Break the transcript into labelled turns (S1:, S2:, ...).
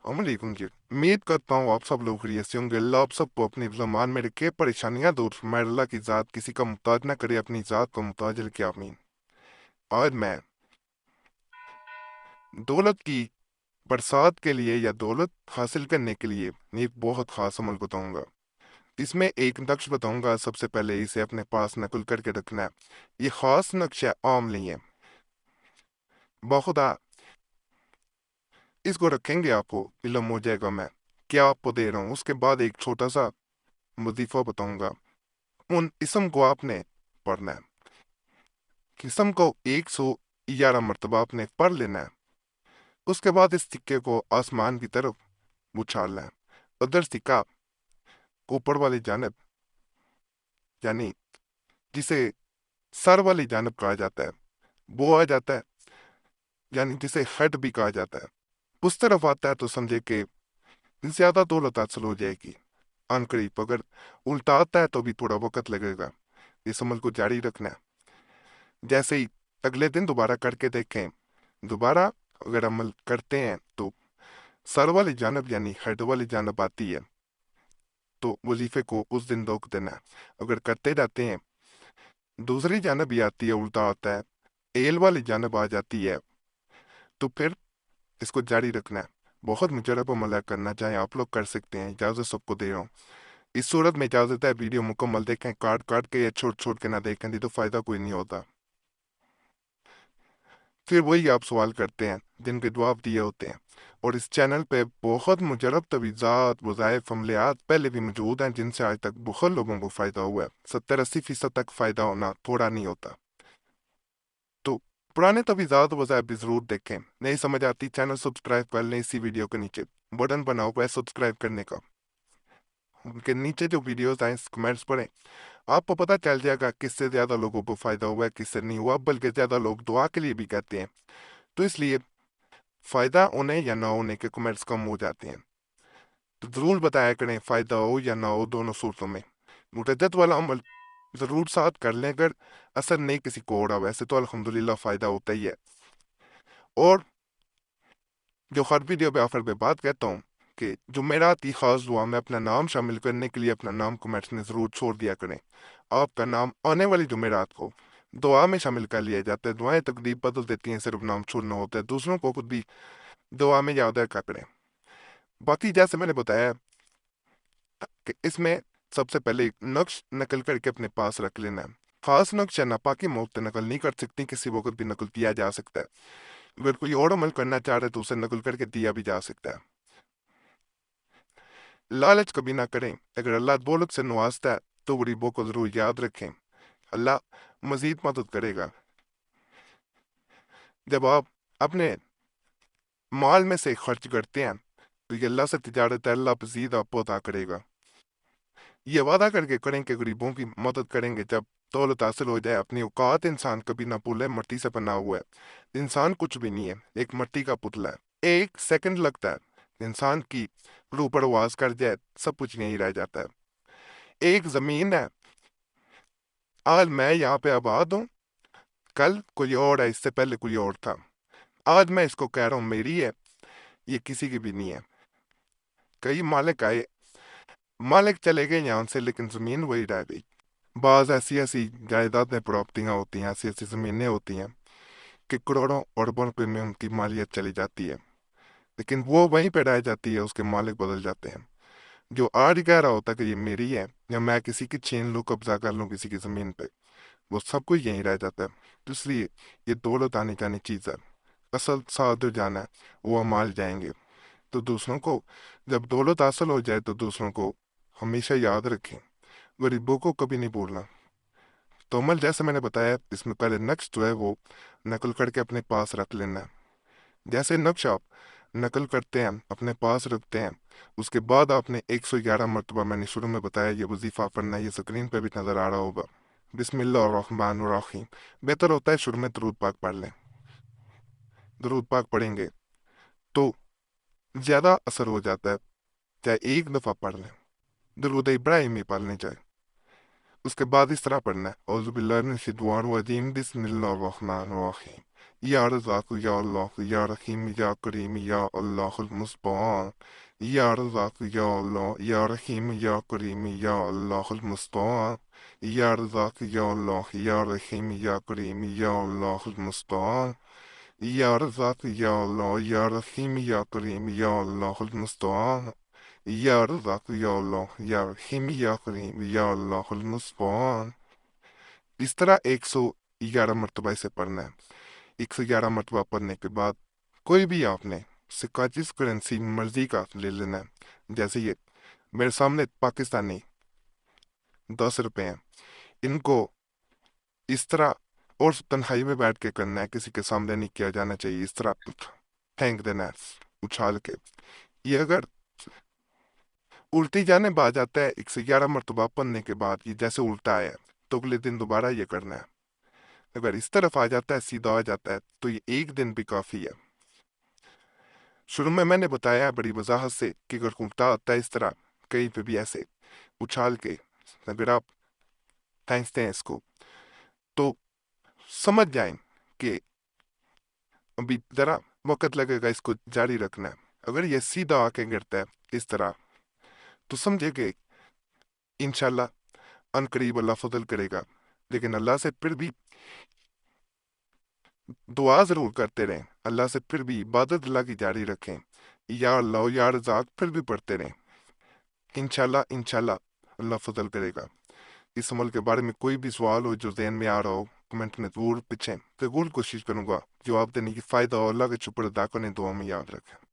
S1: वालेकुम जी। उम्मीद करता हूँ आप सब लोग खैरियत से होंगे। अल्लाह आप सबको अपनी ज़ुबान में रखे, परेशानियां दूर फरमाए। अल्लाह की ज़ात किसी का मुहताज ना करे, अपनी ज़ात को मुहताज रखे, आमीन। और मैं दौलत की बरसात के लिए या दौलत हासिल करने के लिए एक बहुत ख़ास अमल बताऊंगा। इसमें एक नक्श बताऊंगा। सबसे पहले इसे अपने पास नकल करके रखना है। ये ख़ास नक्श है, आम नहीं है। बाखुदा इसको रखेंगे, आपको इल्म हो जाएगा मैं क्या आपको दे रहा हूँ। उसके बाद एक छोटा सा वजीफा बताऊंगा। उन इसम को आपने पढ़ना है। किस्म को 111 मरतबा आपने पढ़ लेना है। उसके बाद इस सिक्के को आसमान की तरफ उछालना है। उधर सिक्का ऊपर वाली जानब, यानी जिसे सर वाली जानब कहा जाता है, वो आ जाता है, यानी जिसे हेड भी कहा जाता है। उस तरफ आता है तो समझे कि ज्यादा दौलत हासिल हो जाएगी आन करीब। अगर उल्टा आता है तो भी थोड़ा वक्त लगेगा। इस अमल को जारी रखना है। जैसे ही अगले दिन दोबारा करके देखें, दोबारा अगर अमल करते हैं तो सर वाली जानब यानी हेड वाली जानब आती है, तो वजीफे को उस दिन रोक देना है। अगर करते रहते हैं, दूसरी जानब भी आती है, उल्टा होता है, एल वाली जानब आ जाती है, तो फिर इसको जारी रखना है। बहुत मुजरब अमल है, करना चाहे आप लोग कर सकते हैं। इजाजत सबको दे रहा हूँ। इस सूरत में इजाजत है, वीडियो मुकम्मल देखें, काट काट के या छोड़ छोड़ के ना देखें, नहीं तो फायदा कोई नहीं होता। फिर वही आप सवाल करते हैं जिनके जवाब दिए होते हैं। और इस चैनल पे बहुत मुजरब तवीज़ात, वज़ाइफ, अमलियात पहले भी मौजूद हैं, जिनसे आज तक बहुत लोगों को फ़ायदा हुआ है। 70-80% तक फ़ायदा होना थोड़ा नहीं होता। तो पुराने तवीज़ात, वज़ाइफ भी ज़रूर देखें। नहीं समझ आती, चैनल सब्सक्राइब कर लें। इसी वीडियो के नीचे बटन बना हुआ है सब्सक्राइब करने का, उनके नीचे जो वीडियोस आए कमेंट्स पढ़ें। आपको पता चल जाएगा किससे ज़्यादा लोगों को फ़ायदा हुआ है, किससे नहीं हुआ। बल्कि ज़्यादा लोग दुआ के लिए भी कहते हैं, तो इसलिए फायदा होने या ना होने के कमेंट्स कम हो जाते हैं। तो जरूर बताया करें, फायदा हो या ना हो, दोनों सूरतों में मुतद्दत वाला अमल जरूर साथ कर लें। अगर असर नहीं किसी को हो रहा, वैसे तो अल्हम्दुलिल्लाह फायदा होता ही है। और जो हर वीडियो पे आखिर पे बात कहता हूँ कि जुमेरात की खास दुआ में अपना नाम शामिल करने के लिए अपना नाम कमेंट्स में जरूर छोड़ दिया करें। आपका नाम आने वाली जुमेरात को दुआ में शामिल कर लिया जाता है। दुआएं तकदीर बदल देती हैं, सिर्फ नाम छोड़ना होता है। दूसरों को खुद भी दुआ में याद रखा करें। बाकी जैसे मैंने बताया कि इसमें सबसे पहले एक नक्श नकल करके अपने पास रख लेना है। खास नक्श है, नापाकी मौत नकल नहीं कर सकती, किसी वक्त भी नकल किया जा सकता है। अगर कोई और अमल करना चाह रहे तो उसे नकल करके दिया भी जा सकता है। लालच कभी ना करें। अगर अल्लाह दौलत से नवाजता है तो गरीबों को जरूर याद रखें, अल्लाह मजीद मदद करेगा। जब आप अपने माल में से खर्च करते हैं तो ये अल्लाह से तिजारत है, अल्लाह मजीद आपको अता करेगा। ये वादा करके करें कि गरीबों की मदद करेंगे। जब दौलत हासिल हो जाए, अपनी औकात इंसान कभी ना भूले। मट्टी से बना हुआ है इंसान, कुछ भी नहीं है, एक मट्टी का पुतला है। एक सेकंड लगता है इंसान की रूह पर आवाज कर जाए, सब कुछ यहीं रह जाता है। एक जमीन है, आज मैं यहाँ पे आबाद हूँ, कल कोई और है, इससे पहले कोई और था। आज मैं इसको कह रहा हूँ मेरी है, ये किसी की भी नहीं है। कई मालिक आए, मालिक चले गए यहाँ से, लेकिन जमीन वही रह गई। बाज ऐसी ऐसी जायदादें, प्रॉपर्टियां होती हैं, ऐसी ऐसी जमीनें होती हैं कि करोड़ों अरबों रुपए में उनकी मालियत चली जाती है, लेकिन वो वहीं पे रह जाती है, उसके मालिक बदल जाते हैं। जो आज कह रहा होता है कि ये मेरी है, या मैं किसी की छीन लूं, कब्जा कर लूं किसी की जमीन पे, वो सब कुछ यहीं रह जाता है। तो इसलिए ये दौलत आने जानी चीज है। असल साथ जो जाना है वो अमाल जाएंगे। तो दूसरों को, जब दौलत हासिल हो जाए तो दूसरों को हमेशा याद रखें, गरीबों को कभी नहीं भूलना। तो अमल जैसे मैंने बताया, इसमें पहले नक्श जो है वो नकल करके अपने पास रख लेना है। जैसे नक्श आप नकल करते हैं, अपने पास रखते हैं, उसके बाद आपने 111 मरतबा, मैंने शुरू में बताया, ये वजीफा पढ़ना है। ये स्क्रीन पे भी नजर आ रहा होगा। बिस्मिल्लाहिर्रहमानिर्रहीम। बेहतर होता है शुरू में दरूद पाक पढ़ लें। दरूद पाक पढ़ेंगे तो ज्यादा असर हो जाता है, चाहे एक दफा पढ़ लें। दरूद इब्राहिम ही पढ़ने चाहे। उसके बाद इस तरह पढ़ना है, औज़ुबिल्लाहि मिनश्शैतानिर्रजीम, बिस्मिल्लाहिर्रहमानिर्रहीम। یا رزاق یا اللہ یا رحیم یا کریم یا اللہ المستعان یا رزاق یا اللہ یا رحیم یا کریم یا اللہ المستعان یا رزاق یا اللہ یا رحیم یا کریم یا اللہ المستعان یا رزاق یا اللہ یا رحیم یا کریم یا اللہ المستعان یا رزاق یا اللہ یا رحیم یا کریم یا اللہ المستعان۔ اس طرح 111 مرتبہ اسے پڑھنا ہے۔ 111 مرتبہ پڑھنے کے بعد کوئی بھی آپ نے سکہ جس کرنسی مرضی کا لے لینا ہے، جیسے یہ میرے سامنے پاکستانی 10 روپے ہیں، ان کو اس طرح اور تنہائی میں بیٹھ کے کرنا ہے، کسی کے سامنے نہیں کیا جانا چاہیے، اس طرح پھینک دینا ہے اچھال کے۔ یہ اگر الٹی جانب آ جاتا ہے 111 مرتبہ پڑھنے کے بعد، یہ جیسے الٹا ہے تو اگلے دن دوبارہ یہ کرنا ہے۔ اگر اس طرف آ جاتا ہے، سیدھا آ جاتا ہے، تو یہ ایک دن بھی کافی ہے۔ شروع میں نے بتایا بڑی وضاحت سے کہ اگر الٹا آتا ہے اس طرح کہیں پہ بھی ایسے اچھال کے، اگر آپ پھینکتے ہیں اس کو، تو سمجھ جائیں کہ ابھی ذرا وقت لگے گا اس کو جاری رکھنا ہے۔ اگر یہ سیدھا آ کے گرتا ہے اس طرح تو سمجھے کہ انشاءاللہ ان قریب اللہ فضل کرے گا، لیکن اللہ سے پھر بھی دعا ضرور کرتے رہیں، اللہ سے پھر بھی عبادت اللہ کی جاری رکھیں، یا اللہ یا رزاق پھر بھی پڑھتے رہیں، انشاءاللہ اللہ فضل کرے گا۔ اس عمل کے بارے میں کوئی بھی سوال ہو جو ذہن میں آ رہا ہو، کمنٹ میں ضرور پوچھیں، ضرور کوشش کروں گا جواب دینے کی۔ فائدہ ہو، اللہ کے شکر ادا کریں، دعا میں یاد رکھیں۔